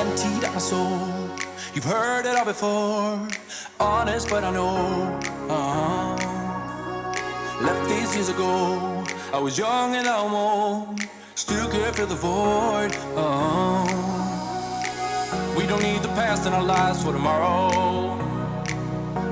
emptied out my soul. You've heard it all before, honest but I know. Left these years ago, I was young and almost still could fill the void. We don't need the past in our lives for tomorrow.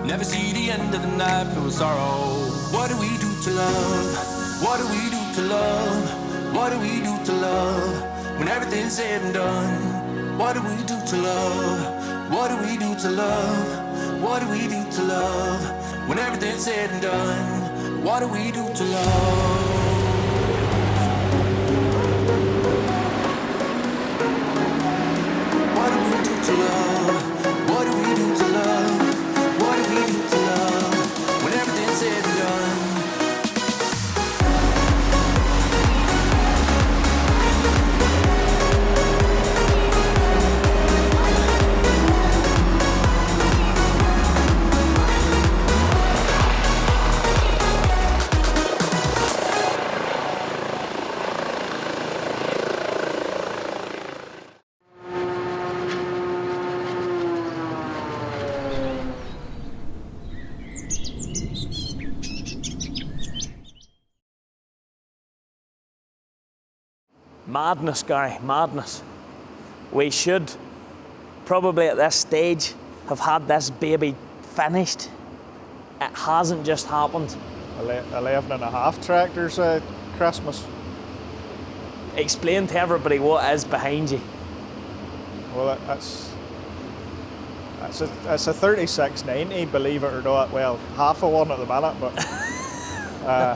Never see the end of the night filled with sorrow. What do we do to love? What do we do to love? What do we do to love? When everything's said and done, what do we do to love? What do we do to love? What do we do to love? When everything's said and done, what do we do to love? What do we do to love? What do we do to love? What do we do to love? When everything's said and done. Madness, Gary, madness. We should probably at this stage have had this baby finished. It hasn't just happened. 11 and a half tractors at Christmas. Explain to everybody what is behind you. Well, it's a 3690, believe it or not. Well, half of one at the minute, but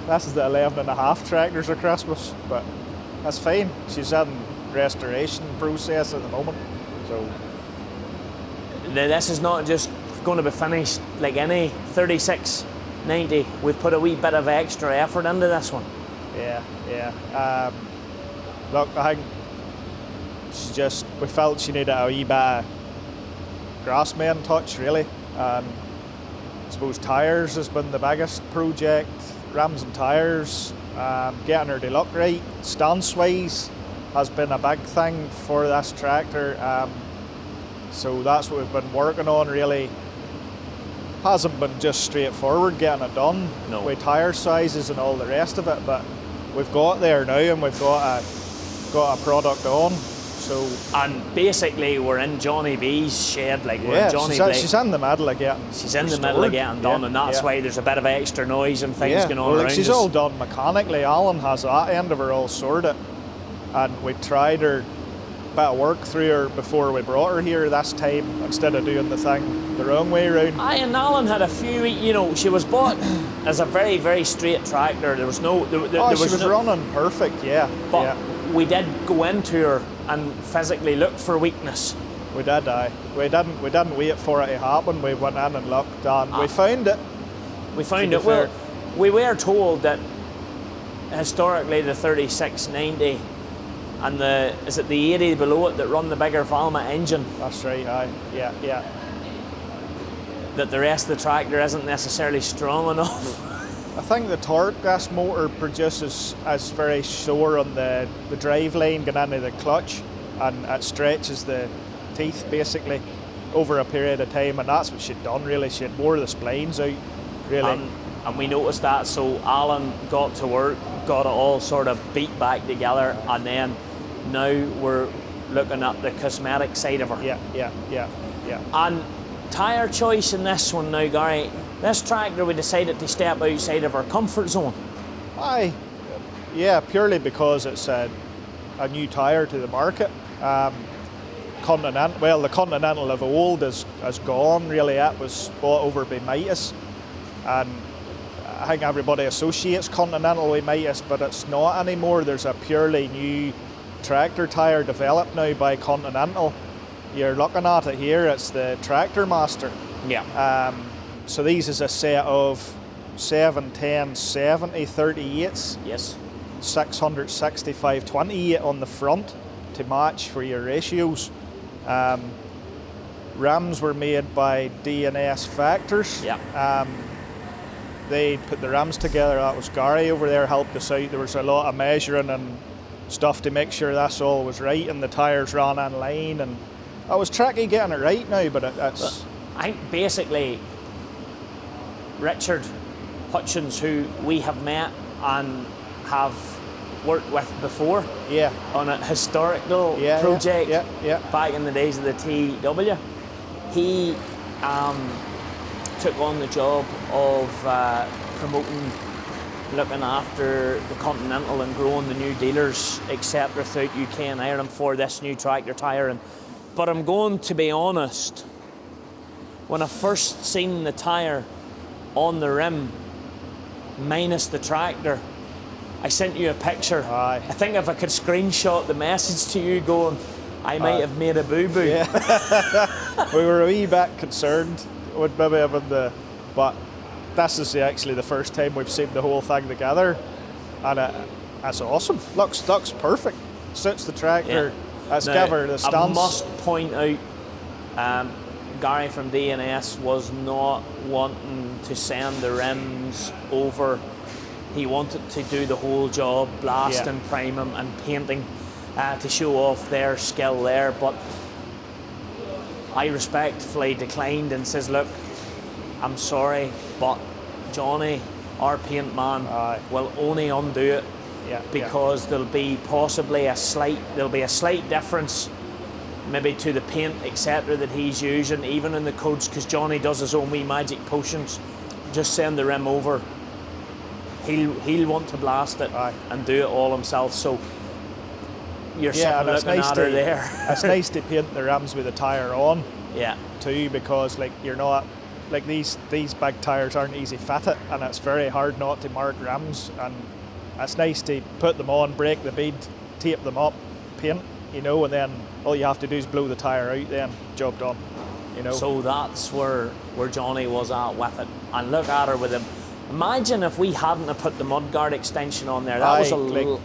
this is the 11 and a half tractors at Christmas. But that's fine. She's in restoration process at the moment. So Now, this is not just going to be finished like any 3690. We've put a wee bit of extra effort into this one. yeah. Look, I think we felt she needed a wee bit of GRASSMEN touch, really. And I suppose tyres has been the biggest project. Rims and tyres. Getting her to look right, stance-wise, has been a big thing for this tractor. So that's what we've been working on, really. Hasn't been just straightforward getting it done with tyre sizes and all the rest of it, but we've got there now and we've got a product on. So, and basically we're in Johnny B's shed, like we're yeah, in Johnny she's in the middle of getting She's in the middle of getting done, and that's why there's a bit of extra noise and things going on around she's us. all done mechanically. Alan has that end of her all sorted, and we tried her bit of work through her before we brought her here this time, instead of doing the thing the wrong way around. And Alan had a few, she was bought as a very, very straight tractor. There was no... she was running perfect, yeah. But we did go into her and physically look for weakness. We did, aye. We didn't wait for it to happen. We went in and looked, and we found it. We found it. Well, we were told that historically the 3690 and the 80 below it that run the bigger Valma engine. That's right, aye. Yeah. That the rest of the tractor isn't necessarily strong enough. I think the torque this motor produces is very sure on the drive line going into the clutch, and it stretches the teeth basically over a period of time, and that's what she'd done really. She had wore the splines out, really. And we noticed that, so Alan got to work, got it all sort of beat back together, and then now we're looking at the cosmetic side of her. Yeah. And tyre choice in this one now, Gary. This tractor, we decided to step outside of our comfort zone. Aye, yeah, purely because it's a new tyre to the market. The Continental of old is gone, really. It was bought over by Midas, and I think everybody associates Continental with Midas, but it's not anymore. There's a purely new tractor tyre developed now by Continental. You're looking at it here, it's the Tractor Master. Yeah. So these is a set of 710 70 38s. Yes. 665 28 on the front to match for your ratios. Rims were made by D&S Factors. Yeah. They put the rims together. That was Gary over there, helped us out. There was a lot of measuring and stuff to make sure that's all was right, and the tyres ran in line, and I was tricky getting it right now, but that's... I think basically Richard Hutchins, who we have met and have worked with before on a historical project back in the days of the TW, he took on the job of promoting, looking after the Continental and growing the new dealers, etc. throughout UK and Ireland for this new tractor tyre. But I'm going to be honest, when I first seen the tyre on the rim, minus the tractor, I sent you a picture. Aye. I think if I could screenshot the message to you going, I might have made a boo-boo. Yeah. We were a wee bit concerned with maybe having but this is actually the first time we've seen the whole thing together, and that's awesome. Looks perfect. Suits the tractor. That's cover the stance. I must point out, Gary from D&S was not wanting to send the rims over. He wanted to do the whole job, blast and prime them and painting to show off their skill there. But I respectfully declined and says, look, I'm sorry, but Johnny, our paint man, will only undo it because there'll be possibly a slight difference maybe to the paint, etc. that he's using, even in the codes, because Johnny does his own wee magic potions. Just send the rim over. He'll want to blast it and do it all himself. So you're sitting looking at her there. It's nice to paint the rims with the tyre on. Yeah. Too, because like you're not like these big tyres aren't easy fitted, and it's very hard not to mark rims. And it's nice to put them on, break the bead, tape them up, paint, and then all you have to do is blow the tyre out. Then job done. So that's where Johnny was at with it. And look at her with him. Imagine if we hadn't have put the mudguard extension on there. That was a little...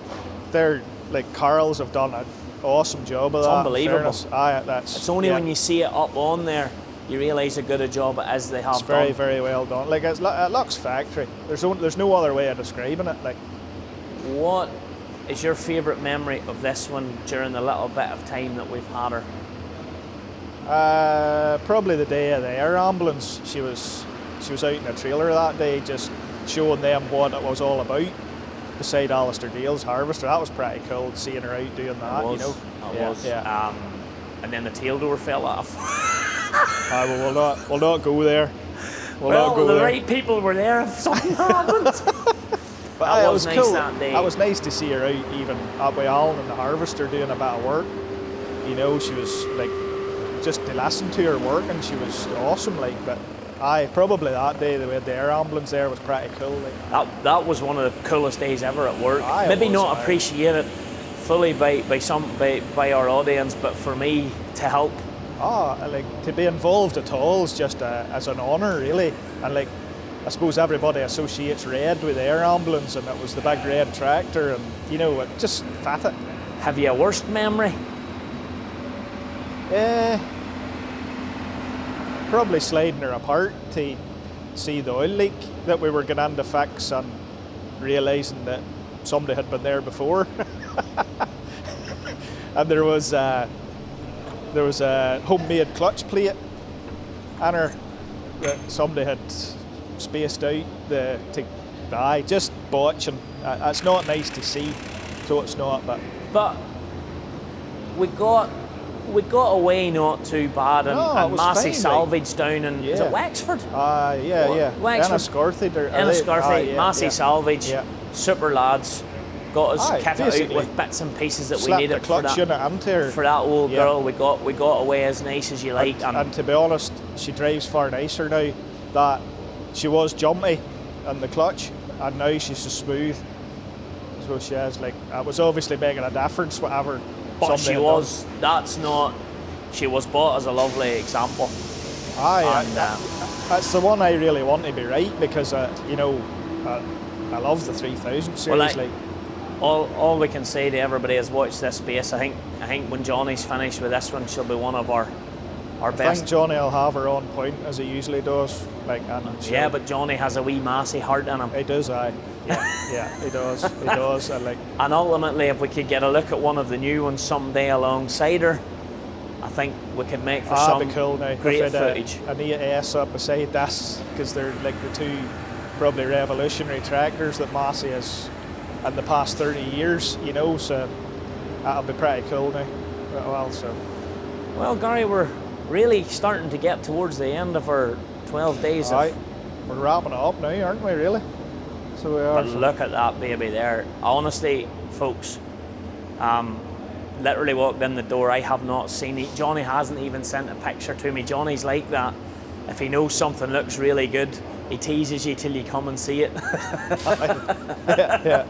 They're like Carl's have done an awesome job of it's that. Unbelievable. It's only when you see it up on there you realise how good a job it is they have done. It's very well done. Like it looks factory. There's no other way of describing it. Like, what is your favourite memory of this one during the little bit of time that we've had her? Probably the day of the air ambulance. She was out in a trailer that day, just showing them what it was all about. Beside Alistair Dale's harvester, that was pretty cool seeing her out doing that. It was. And then the tail door fell off. We'll not go there. The right people were there if something happened. But it was nice cool. That day. It was nice to see her out, even up with Alan and the harvester doing a bit of work. She was like, just to listen to her work, and she was awesome. Like, but probably that day we had the air ambulance there was pretty cool. Like. That was one of the coolest days ever at work. Maybe not appreciated fully by our audience, but for me to help. Like to be involved at all is just as an honour, really. And like, I suppose everybody associates red with the air ambulance, and it was the big red tractor, and it just fat it. Have you a worst memory? Probably sliding her apart to see the oil leak that we were going to fix, and realising that somebody had been there before. And there was a homemade clutch plate on her that somebody had spaced out just botching. It's not nice to see, so it's not. But we got away not too bad, and Massey salvage down in is it Wexford? Wexford. Enniscorthy, Massey salvage, super lads. Got us kitted out with bits and pieces that we needed for that old girl. We got away as nice as you like. And to be honest, she drives far nicer now. That she was jumpy in the clutch, and now she's so smooth. So she has it was obviously making a difference, whatever. But she was bought as a lovely example. That's the one I really want to be right, because I love the 3000 series. All we can say to everybody is watch this space. I think when Johnny's finished with this one, she'll be one of our best. I think Johnny will have her on point as he usually does. But Johnny has a wee Massey heart in him. He does, Yeah, he does. He does. And ultimately, if we could get a look at one of the new ones someday alongside her, I think we could make for That'd some be cool now. great If we had footage. an 8S up beside this, because they're like the two probably revolutionary tractors that Massey has in the past 30 years, you know, so that'll be pretty cool now. Well, Gary, we're really starting to get towards the end of our 12 days. Aye, we're wrapping it up now, aren't we, really? So we are. But look at that baby there. Honestly, folks, literally walked in the door. I have not seen it. Johnny hasn't even sent a picture to me. Johnny's like that. If he knows something looks really good, he teases you till you come and see it. yeah.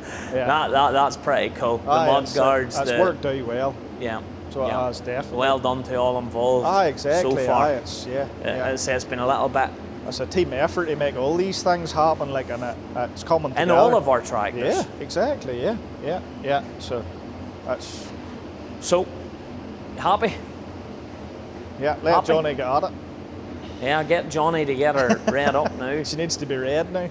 That's pretty cool. The mud guards. It's worked out well. Yeah. So it has, definitely. Well done to all involved. Exactly. So far. It's been a little bit. It's a team effort to make all these things happen, like, and it's coming together. In all of our tractors. Yeah, exactly. Yeah. So that's. So, happy? Yeah, let Happy? Johnny get at it. Yeah, get Johnny to get her read up now. She needs to be read now.